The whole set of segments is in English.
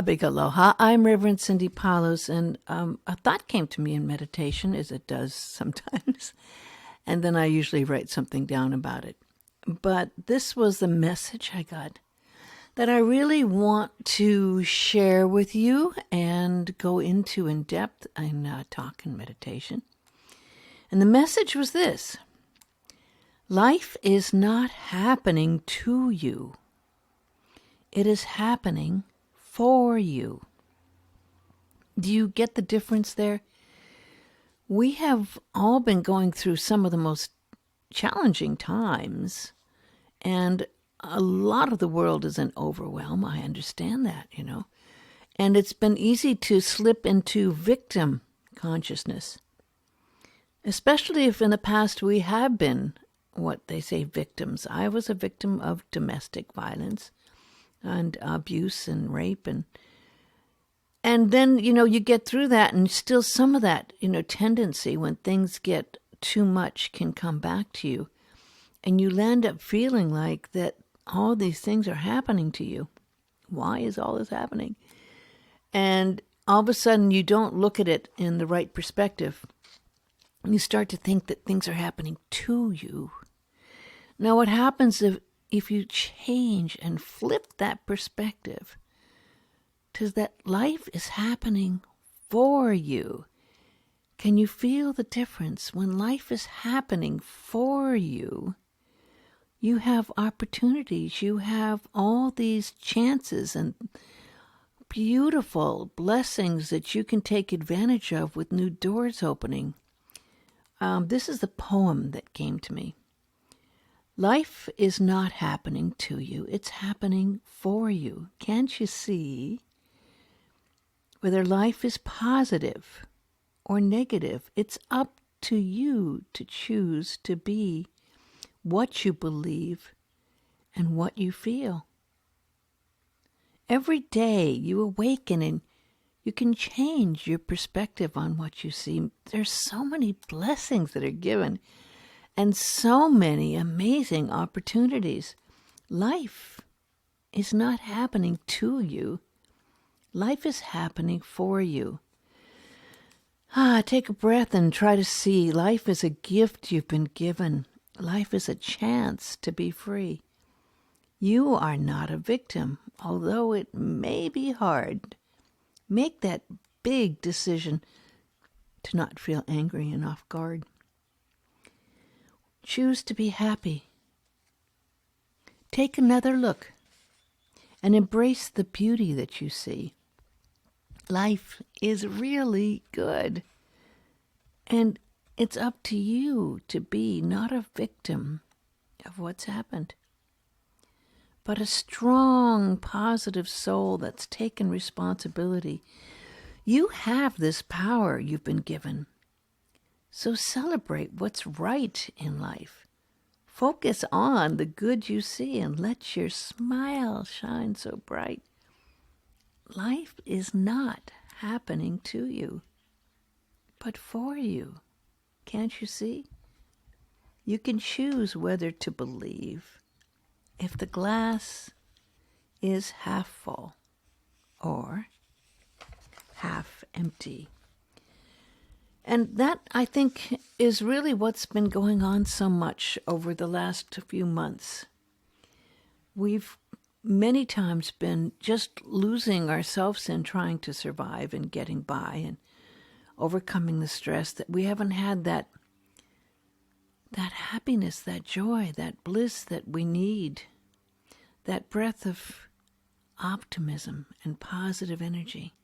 A big aloha. I'm Reverend Cindy Palos, and a thought came to me in meditation, as it does sometimes, and then I usually write something down about it. But this was the message I got that I really want to share with you and go into in depth in talk and meditation. And the message was this: life is not happening to you, it is happening for you. Do you get the difference there? We have all been going through some of the most challenging times, and a lot of the world is in overwhelm. I understand that, And it's been easy to slip into victim consciousness, especially if in the past we have been what they say victims. I was a victim of domestic violence and abuse and rape, and then, you get through that, and still some of that, tendency when things get too much can come back to you. And you end up feeling like that all these things are happening to you. Why is all this happening? And all of a sudden you don't look at it in the right perspective. You start to think that things are happening to you. Now what happens if you change and flip that perspective to that life is happening for you? Can you feel the difference? When life is happening for you, you have opportunities, you have all these chances and beautiful blessings that you can take advantage of with new doors opening. This is the poem that came to me. Life is not happening to you, it's happening for you. Can't you see? Whether life is positive or negative, it's up to you to choose to be what you believe and what you feel. Every day you awaken and you can change your perspective on what you see. There's so many blessings that are given and so many amazing opportunities. Life is not happening to you. Life is happening for you. Take a breath and try to see life is a gift you've been given. Life is a chance to be free. You are not a victim, although it may be hard. Make that big decision to not feel angry and off guard. Choose to be happy. Take another look and embrace the beauty that you see. Life is really good, and it's up to you to be not a victim of what's happened, but a strong, positive soul that's taken responsibility. You have this power you've been given, so celebrate what's right in life. Focus on the good you see and let your smile shine so bright. Life is not happening to you, but for you. Can't you see? You can choose whether to believe if the glass is half full or half empty. And that, I think, is really what's been going on so much over the last few months. We've many times been just losing ourselves in trying to survive and getting by and overcoming the stress, that we haven't had that happiness, that joy, that bliss that we need, that breath of optimism and positive energy.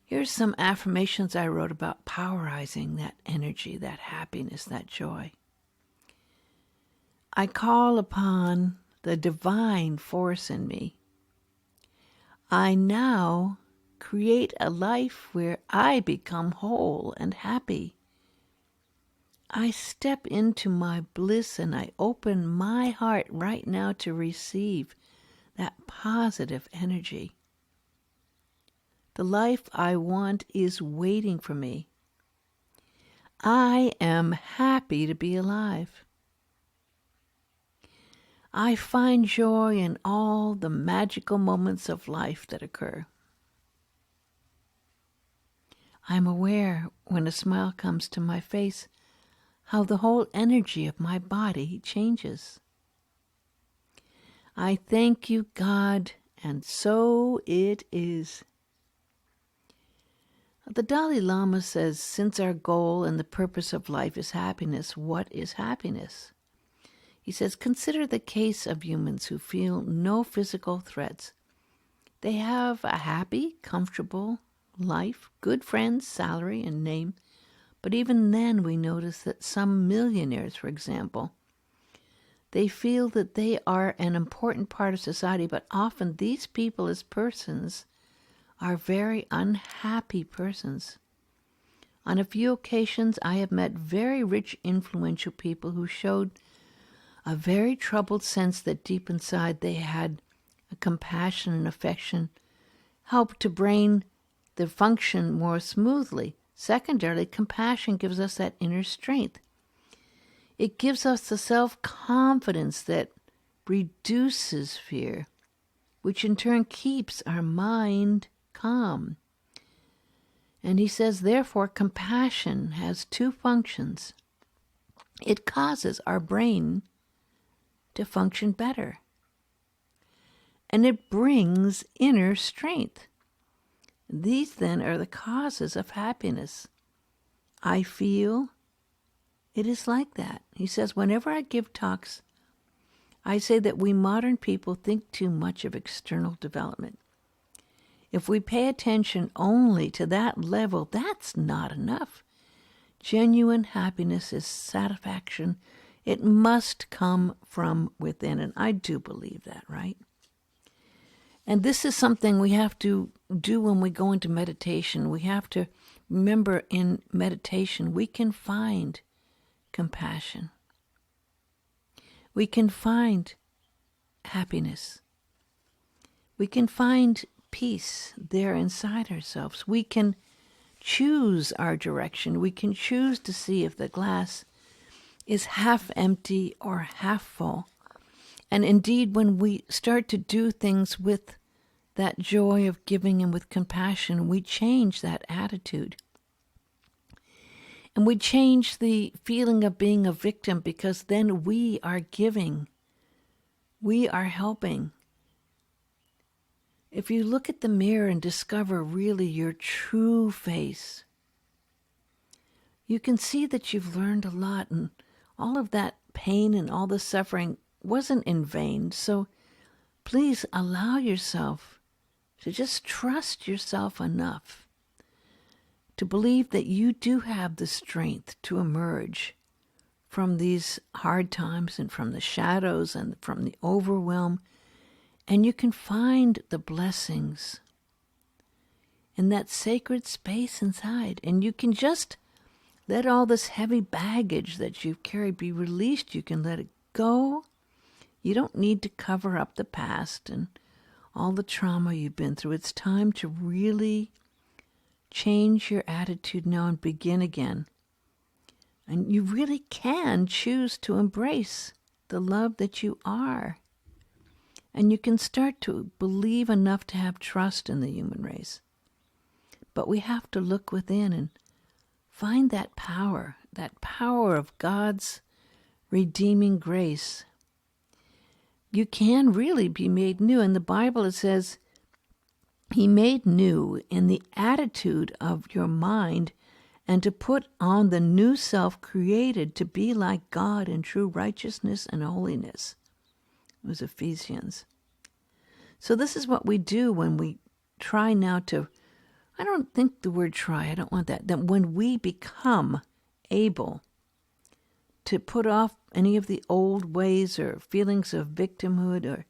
Here's some affirmations I wrote about powerizing that energy, that happiness, that joy. I call upon the divine force in me. I now create a life where I become whole and happy. I step into my bliss and I open my heart right now to receive that positive energy. The life I want is waiting for me. I am happy to be alive. I find joy in all the magical moments of life that occur. I'm aware when a smile comes to my face how the whole energy of my body changes. I thank you, God, and so it is. The Dalai Lama says, since our goal and the purpose of life is happiness, what is happiness? He says, consider the case of humans who feel no physical threats. They have a happy, comfortable life, good friends, salary, and name. But even then we notice that some millionaires, for example, they feel that they are an important part of society, but often these people as persons are very unhappy persons. On a few occasions, I have met very rich, influential people who showed a very troubled sense that deep inside they had a compassion and affection, helped to bring the function more smoothly. Secondarily, compassion gives us that inner strength. It gives us the self-confidence that reduces fear, which in turn keeps our mind calm. And he says, therefore, compassion has two functions. It causes our brain to function better, and it brings inner strength. These then are the causes of happiness. I feel it is like that. He says, whenever I give talks, I say that we modern people think too much of external development. If we pay attention only to that level, that's not enough. Genuine happiness is satisfaction. It must come from within, and I do believe that, right? And this is something we have to do when we go into meditation. We have to remember in meditation we can find compassion. We can find happiness. We can find peace there inside ourselves. We can choose our direction. We can choose to see if the glass is half empty or half full. And indeed, when we start to do things with that joy of giving and with compassion, we change that attitude. And we change the feeling of being a victim, because then we are giving. We are helping. If you look at the mirror and discover really your true face, you can see that you've learned a lot, and all of that pain and all the suffering wasn't in vain. So please allow yourself to just trust yourself enough to believe that you do have the strength to emerge from these hard times and from the shadows and from the overwhelm. And you can find the blessings in that sacred space inside. And you can just let all this heavy baggage that you've carried be released. You can let it go. You don't need to cover up the past and all the trauma you've been through. It's time to really change your attitude now and begin again. And you really can choose to embrace the love that you are. And you can start to believe enough to have trust in the human race. But we have to look within and find that power of God's redeeming grace. You can really be made new. In the Bible it says, He made new in the attitude of your mind, and to put on the new self created to be like God in true righteousness and holiness. It was Ephesians. So this is what we do when we try now to, I don't think the word try, I don't want that. That when we become able to put off any of the old ways or feelings of victimhood or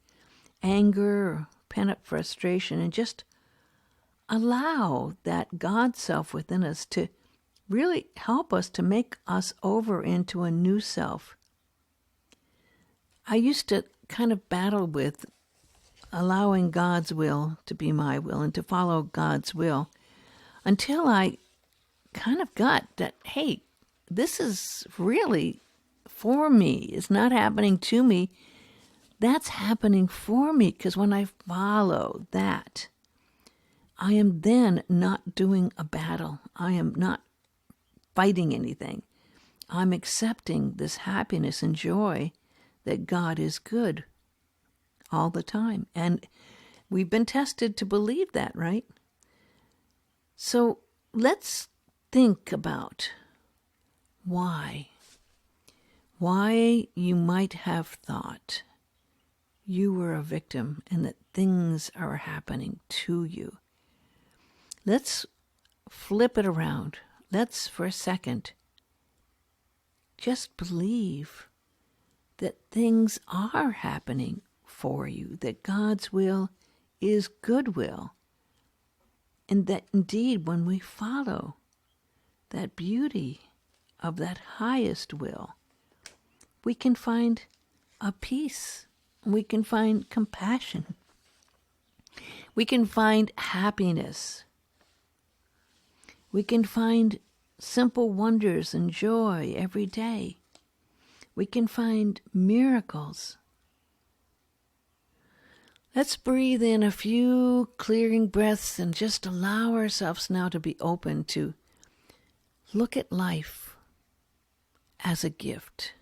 anger or pent-up frustration, and just allow that God self within us to really help us to make us over into a new self. I used to kind of battle with allowing God's will to be my will and to follow God's will until I kind of got that, hey, this is really for me. It's not happening to me. that's happening for me, because when I follow that, I am then not doing a battle. I am not fighting anything. I'm accepting this happiness and joy that God is good all the time. And we've been tested to believe that, right? So let's think about why you might have thought you were a victim and that things are happening to you. Let's flip it around. Let's, for a second, just believe that things are happening for you, that God's will is good will, and that indeed when we follow that beauty of that highest will, we can find a peace, we can find compassion, we can find happiness, we can find simple wonders and joy every day. We can find miracles. Let's breathe in a few clearing breaths and just allow ourselves now to be open to look at life as a gift.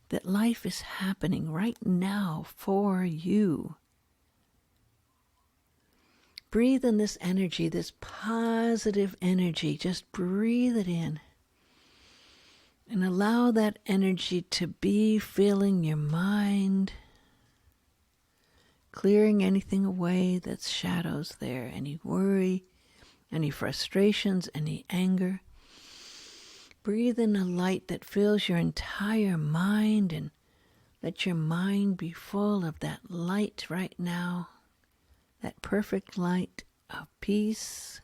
That life is happening right now for you. Breathe in this energy, this positive energy. Just breathe it in. And allow that energy to be filling your mind, clearing anything away that's shadows there, any worry, any frustrations, any anger. Breathe in a light that fills your entire mind, and let your mind be full of that light right now, that perfect light of peace.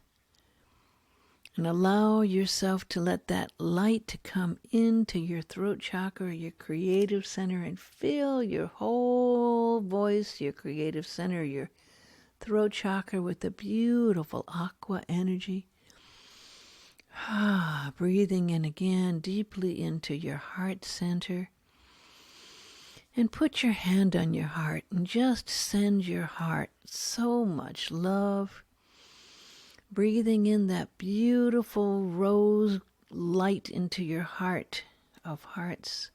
And allow yourself to let that light to come into your throat chakra, your creative center, and fill your whole voice, your creative center, your throat chakra with the beautiful aqua energy. Breathing in again deeply into your heart center. And put your hand on your heart and just send your heart so much love. Breathing in that beautiful rose light into your heart of hearts.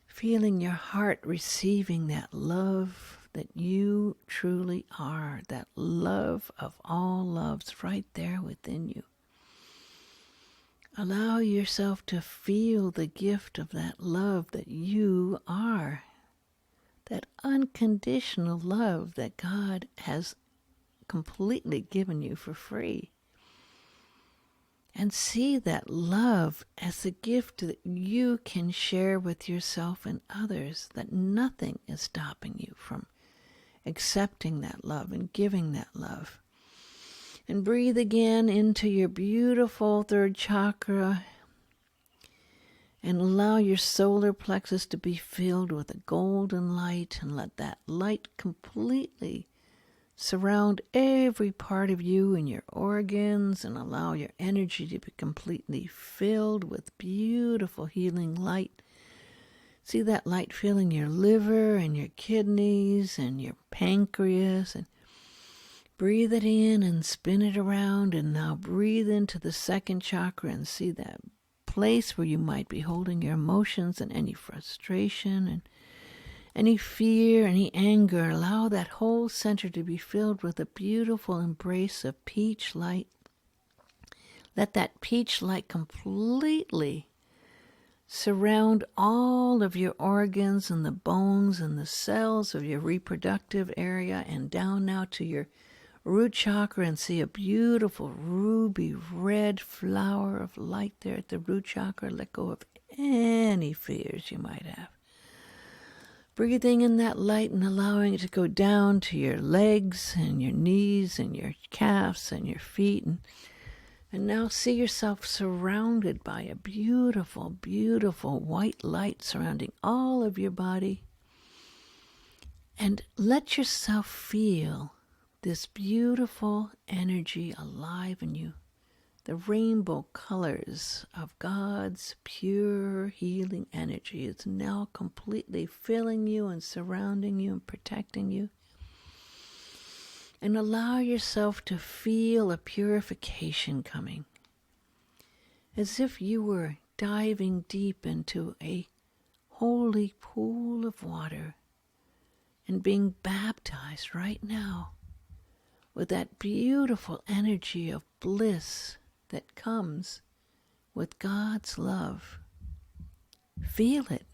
Feeling your heart receiving that love that you truly are. That love of all loves right there within you. Allow yourself to feel the gift of that love that you are. That unconditional love that God has completely given you for free. And see that love as a gift that you can share with yourself and others, that nothing is stopping you from accepting that love and giving that love. And breathe again into your beautiful third chakra and allow your solar plexus to be filled with a golden light, and let that light completely surround every part of you and your organs, and allow your energy to be completely filled with beautiful healing light. See that light filling your liver and your kidneys and your pancreas, and breathe it in and spin it around, and now breathe into the second chakra and see that place where you might be holding your emotions and any frustration and any fear, any anger. Allow that whole center to be filled with a beautiful embrace of peach light. Let that peach light completely surround all of your organs and the bones and the cells of your reproductive area, and down now to your root chakra, and see a beautiful ruby red flower of light there at the root chakra. Let go of any fears you might have. Breathing in that light and allowing it to go down to your legs and your knees and your calves and your feet. And now see yourself surrounded by a beautiful, beautiful white light surrounding all of your body. And let yourself feel this beautiful energy alive in you. the rainbow colors of God's pure healing energy is now completely filling you and surrounding you and protecting you. And allow yourself to feel a purification coming, as if you were diving deep into a holy pool of water and being baptized right now with that beautiful energy of bliss that comes with God's love. Feel it.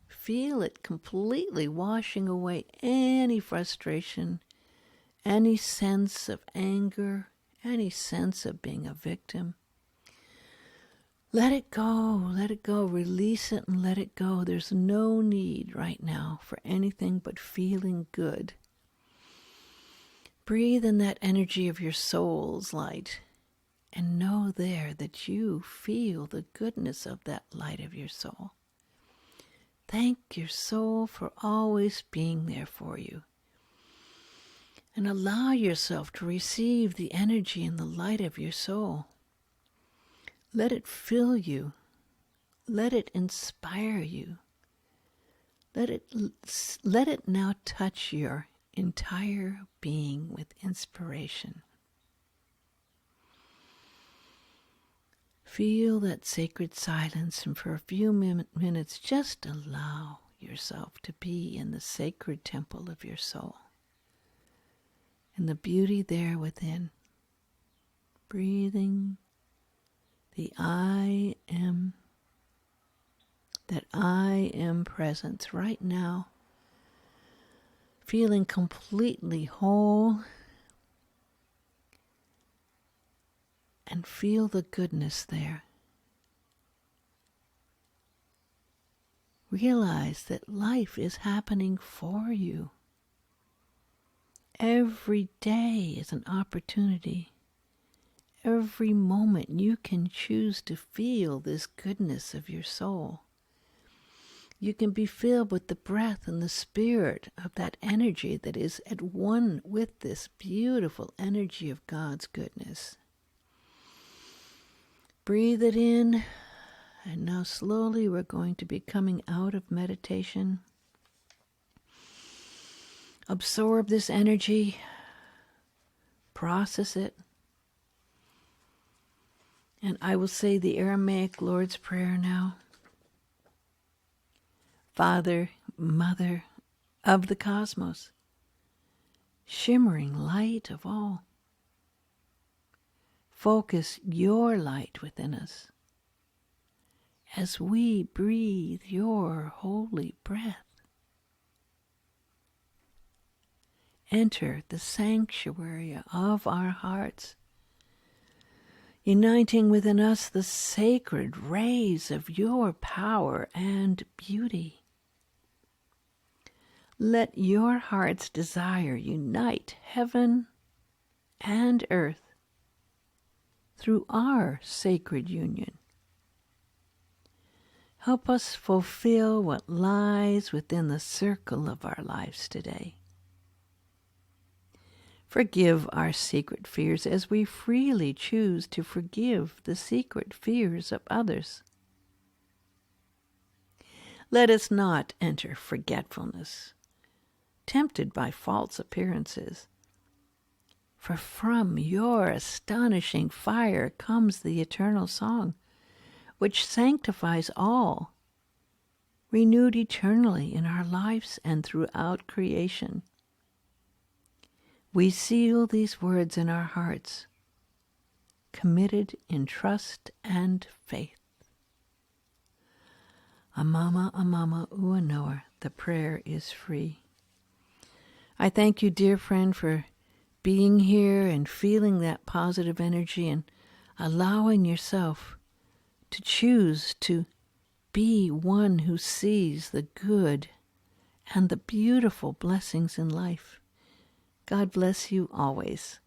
Feel it completely washing away any frustration, any sense of anger, any sense of being a victim. Let it go, release it and let it go. There's no need right now for anything but feeling good. Breathe in that energy of your soul's light and know there that you feel the goodness of that light of your soul. Thank your soul for always being there for you. And allow yourself to receive the energy and the light of your soul. Let it fill you. Let it inspire you. Let it now touch your entire being with inspiration. Feel that sacred silence, and for a few minutes just allow yourself to be in the sacred temple of your soul and the beauty there within. Breathing the I am, that I am presence right now, feeling completely whole, and feel the goodness there. Realize that life is happening for you. Every day is an opportunity. Every moment you can choose to feel this goodness of your soul. You can be filled with the breath and the spirit of that energy that is at one with this beautiful energy of God's goodness. Breathe it in, and now slowly we're going to be coming out of meditation. Absorb this energy, process it, and I will say the Aramaic Lord's Prayer now. Father, Mother of the cosmos, shimmering light of all, focus your light within us as we breathe your holy breath. Enter the sanctuary of our hearts, uniting within us the sacred rays of your power and beauty. Let your heart's desire unite heaven and earth through our sacred union. Help us fulfill what lies within the circle of our lives today. Forgive our secret fears as we freely choose to forgive the secret fears of others. Let us not enter forgetfulness, tempted by false appearances. For from your astonishing fire comes the eternal song, which sanctifies all, renewed eternally in our lives and throughout creation. We seal these words in our hearts, committed in trust and faith. Amama, Amama, Uanoa, the prayer is free. I thank you, dear friend, for being here and feeling that positive energy and allowing yourself to choose to be one who sees the good and the beautiful blessings in life. God bless you always.